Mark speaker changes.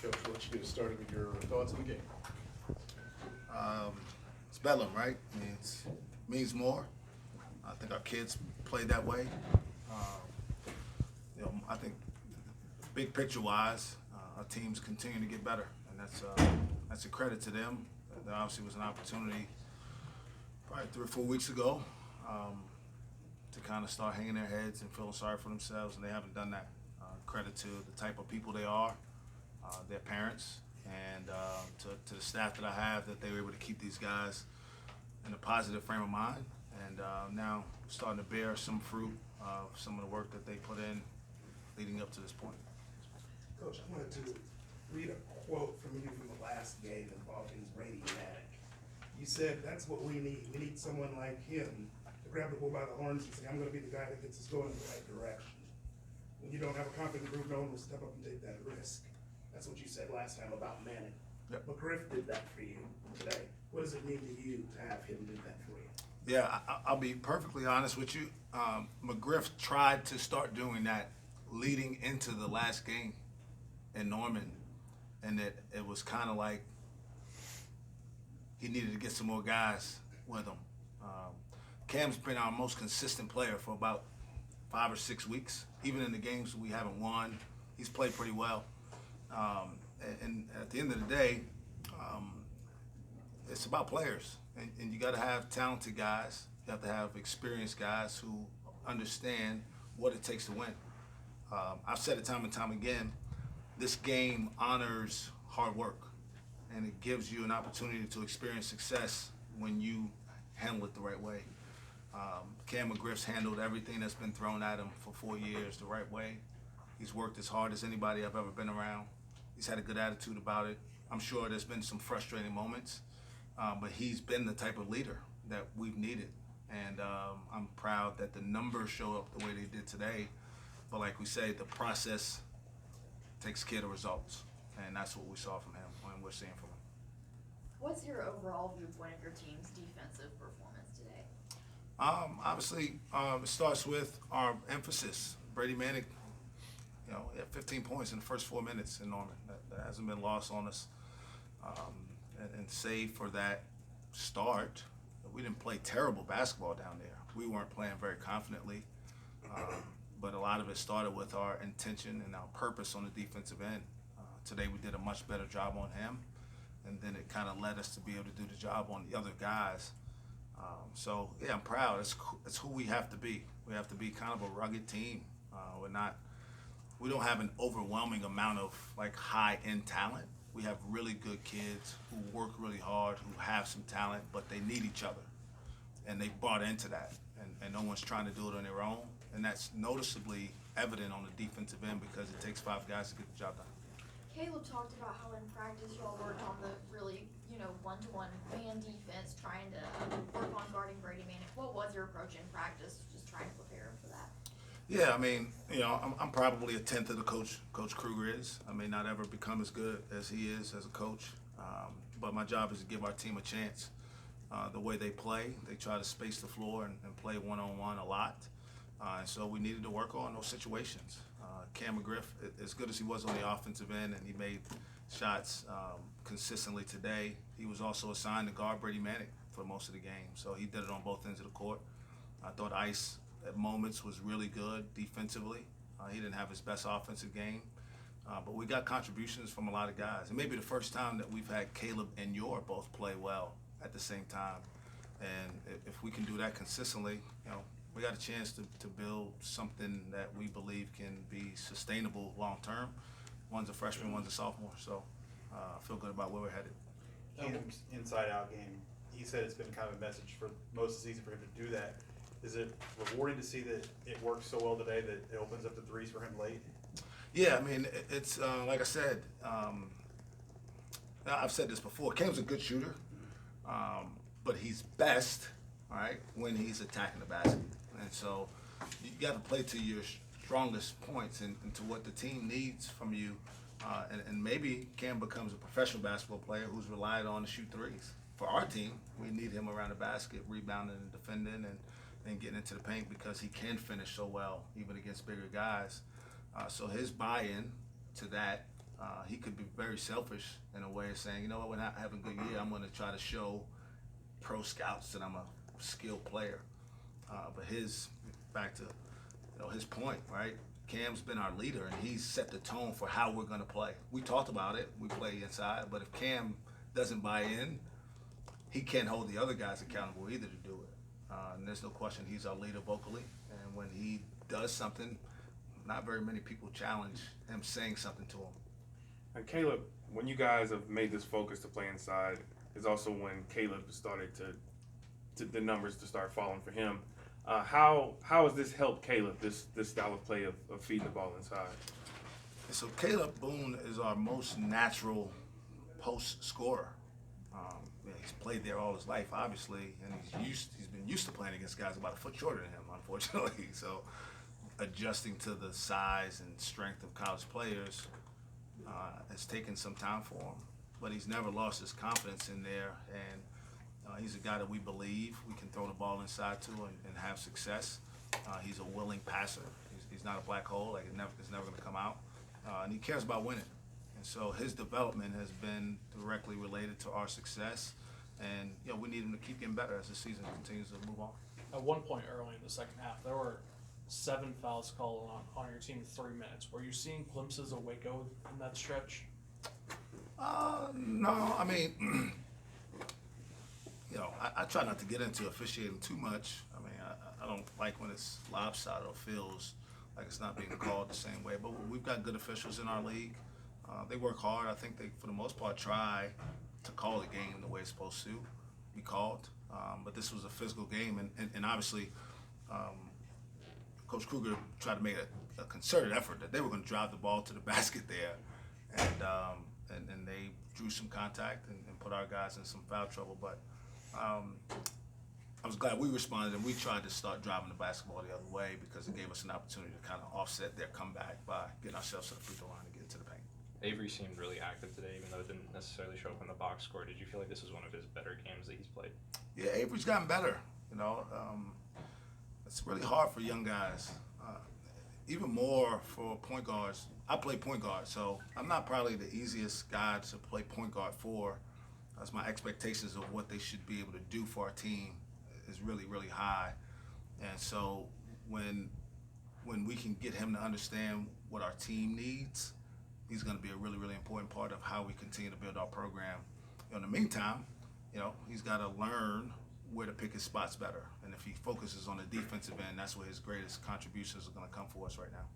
Speaker 1: Coach, we'll let you get us started with your thoughts on the game.
Speaker 2: It's Bedlam, right? I mean, it means more. I think our kids played that way. I think big picture wise, our teams continue to get better, and that's a credit to them. There obviously was an opportunity probably 3 or 4 weeks ago to kind of start hanging their heads and feeling sorry for themselves, and they haven't done that. Credit to the type of people they are, their parents, and to the staff that I have, that they were able to keep these guys in a positive frame of mind, and now starting to bear some fruit of some of the work that they put in leading up to this point.
Speaker 3: Coach, I wanted to read a quote from you from the last game involving Brady Manick. You said, "That's what we need. We need someone like him to grab the bull by the horns and say, I'm going to be the guy that gets us going in the right direction. When you don't have a confident group, no one will step up and take that risk." That's what you said last time about Manick.
Speaker 2: Yep.
Speaker 3: McGriff did that for you today. What does it mean to you to have him do that for you?
Speaker 2: Yeah, I'll be perfectly honest with you. McGriff tried to start doing that leading into the last game in Norman, and it was kind of like he needed to get some more guys with him. Cam's been our most consistent player for about 5 or 6 weeks. Even in the games we haven't won, he's played pretty well. And at the end of the day, it's about players, and you got to have talented guys. You have to have experienced guys who understand what it takes to win. I've said it time and time again, this game honors hard work, and it gives you an opportunity to experience success when you handle it the right way. Cam McGriff's handled everything that's been thrown at him for 4 years the right way. He's worked as hard as anybody I've ever been around. He's had a good attitude about it. I'm sure there's been some frustrating moments, but he's been the type of leader that we've needed. And I'm proud that the numbers show up the way they did today. But like we say, the process takes care of the results. And that's what we saw from him and we're seeing from him.
Speaker 4: What's your overall viewpoint of your team's defensive performance today?
Speaker 2: Obviously, it starts with our emphasis. Brady Manick, he had 15 points in the first 4 minutes in Norman. That hasn't been lost on us. And save for that start, we didn't play terrible basketball down there. We weren't playing very confidently. But a lot of it started with our intention and our purpose on the defensive end. Today we did a much better job on him, and then it kind of led us to be able to do the job on the other guys. So yeah, I'm proud. It's who we have to be. We have to be kind of a rugged team. We don't have an overwhelming amount of like high-end talent. We have really good kids who work really hard, who have some talent, but they need each other, and they bought into that. And no one's trying to do it on their own. And that's noticeably evident on the defensive end because it takes 5 guys to get the job done.
Speaker 4: Caleb talked about how in practice y'all worked on the really, one-to-one man defense, trying to work on guarding Brady Manick. What was your approach in practice, just trying to prepare him for that?
Speaker 2: Yeah, I mean, I'm probably a tenth of the Coach Kruger is. I may not ever become as good as he is as a coach, but my job is to give our team a chance. The way they play, they try to space the floor and play one-on-one a lot. And so we needed to work on those situations. Cam McGriff, as good as he was on the offensive end, and he made shots consistently today, he was also assigned to guard Brady Manick for most of the game. So he did it on both ends of the court. I thought Ice at moments was really good defensively. He didn't have his best offensive game, but we got contributions from a lot of guys. And maybe the first time that we've had Caleb and Yor both play well at the same time. And if we can do that consistently, we got a chance to build something that we believe can be sustainable long term. One's a freshman, one's a sophomore, so I feel good about where we're headed.
Speaker 5: Cam's inside-out game, he said it's been kind of a message for most of the season for him to do that. Is it rewarding to see that it works so well today that it opens up the threes for him late?
Speaker 2: Yeah, I mean, it's like I said, I've said this before, Cam's a good shooter, but he's best, all right, when he's attacking the basket. And so you got to play to your strongest points and to what the team needs from you. And maybe Cam becomes a professional basketball player who's relied on to shoot threes. For our team, we need him around the basket, rebounding and defending and getting into the paint because he can finish so well, even against bigger guys. So his buy-in to that He could be very selfish in a way of saying, you know what, when I have a good year, I'm going to try to show pro scouts that I'm a skilled player. But back to his point, right? Cam's been our leader, and he's set the tone for how we're going to play. We talked about it. We play inside, but if Cam doesn't buy in, he can't hold the other guys accountable either to do it. And there's no question he's our leader vocally, and when he does something, not very many people challenge him saying something to him.
Speaker 6: And Caleb, when you guys have made this focus to play inside, is also when Caleb started to the numbers to start falling for him. How has this helped Caleb, this style of play of feeding the ball inside?
Speaker 2: And so Caleb Boone is our most natural post scorer. He's played there all his life, obviously, and he's been used to playing against guys about a foot shorter than him, unfortunately. So adjusting to the size and strength of college players has taken some time for him, but he's never lost his confidence in there, and he's a guy that we believe we can throw the ball inside to and have success. He's a willing passer. He's not a black hole, like it's never going to come out, and he cares about winning. And so his development has been directly related to our success, and we need him to keep getting better as the season continues to move on.
Speaker 7: At one point early in the second half, there were 7 fouls called on your team in 3 minutes. Were you seeing glimpses of Waco in that stretch?
Speaker 2: No, I mean, I try not to get into officiating too much. I mean, I don't like when it's lopsided or feels like it's not being called the same way. But we've got good officials in our league. They work hard. I think they, for the most part, try to call the game the way it's supposed to be called. But this was a physical game, and obviously, Coach Kruger tried to make a concerted effort that they were going to drive the ball to the basket there, and they drew some contact and put our guys in some foul trouble. But I was glad we responded, and we tried to start driving the basketball the other way because it gave us an opportunity to kind of offset their comeback by getting ourselves to the free throw line and get to the paint.
Speaker 8: Avery seemed really active today, even though it didn't necessarily show up in the box score. Did you feel like this was one of his better games that he's played?
Speaker 2: Yeah, Avery's gotten better. It's really hard for young guys, even more for point guards. I play point guard, so I'm not probably the easiest guy to play point guard for. As my expectations of what they should be able to do for our team is really, really high. And so when we can get him to understand what our team needs, he's going to be a really, really important part of how we continue to build our program. In the meantime, he's got to learn where to pick his spots better. And if he focuses on the defensive end, that's where his greatest contributions are going to come for us right now.